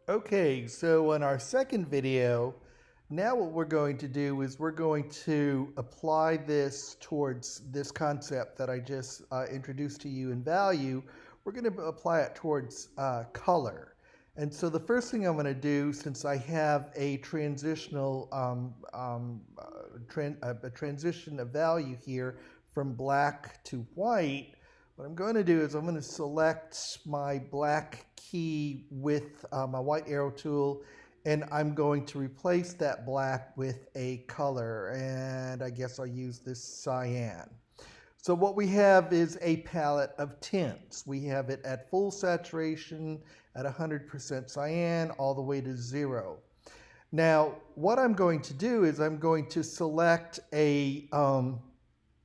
Okay, so in our second video, now what we're going to do is we're going to apply this towards this concept that I just introduced to you in value. We're going to apply it towards color. And so the first thing I'm going to do, since I have a transitional a transition of value here from black to white, what I'm going to do is I'm going to select my black key with my white arrow tool, and I'm going to replace that black with a color, and I guess I'll use this cyan. So what we have is a palette of tints. We have it at full saturation at 100% cyan all the way to 0. Now what I'm going to do is I'm going to select I'm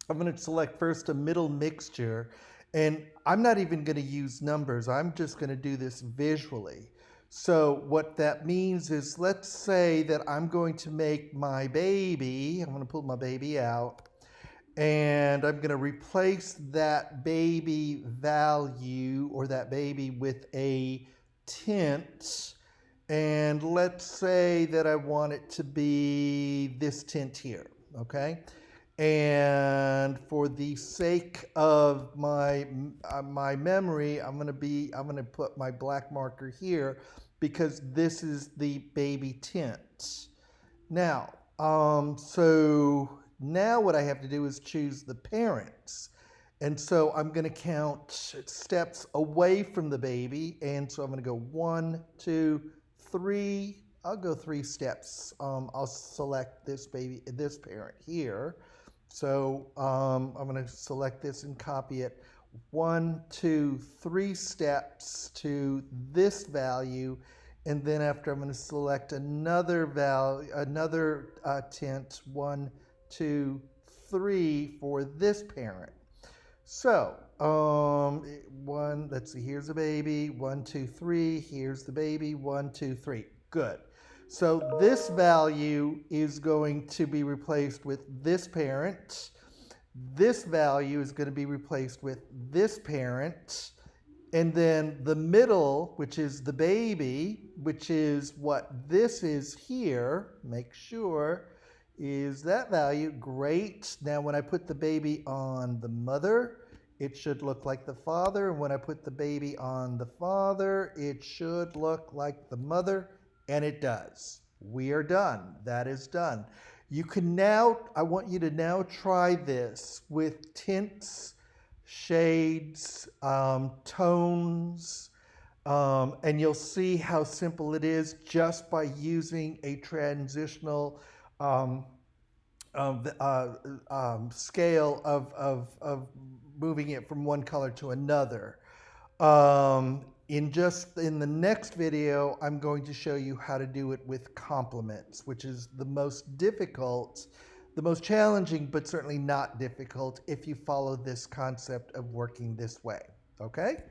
going to select first a middle mixture, and I'm not even going to use numbers. I'm just going to do this visually. So what that means is, let's say that I'm going to make my baby, I'm going to pull my baby out, and I'm going to replace that baby value or that baby with a tint. And let's say that I want it to be this tint here, okay? And for the sake of my memory, I'm going to put my black marker here because this is the baby tint. Now, so now what I have to do is choose the parents. And so I'm going to count steps away from the baby. And so I'm going to go 1, 2, 3. I'll go 3 steps. I'll select this parent here. So I'm going to select this and copy it 1, 2, 3 steps to this value, and then after I'm going to select another value, another tint 1, 2, 3 for this parent. So let's see, here's the baby, 1, 2, 3, here's the baby, 1, 2, 3. Good. So this value is going to be replaced with this parent. This value is going to be replaced with this parent. And then the middle, which is the baby, which is what this is here, make sure, is that value. Great. Now when I put the baby on the mother, it should look like the father. And when I put the baby on the father, it should look like the mother. And it does. We are done. That is done. You can now, I want you to now try this with tints, shades, tones, and you'll see how simple it is just by using a transitional scale of moving it from one color to another. In the next video, I'm going to show you how to do it with complements, which is the most difficult, the most challenging, but certainly not difficult if you follow this concept of working this way. Okay?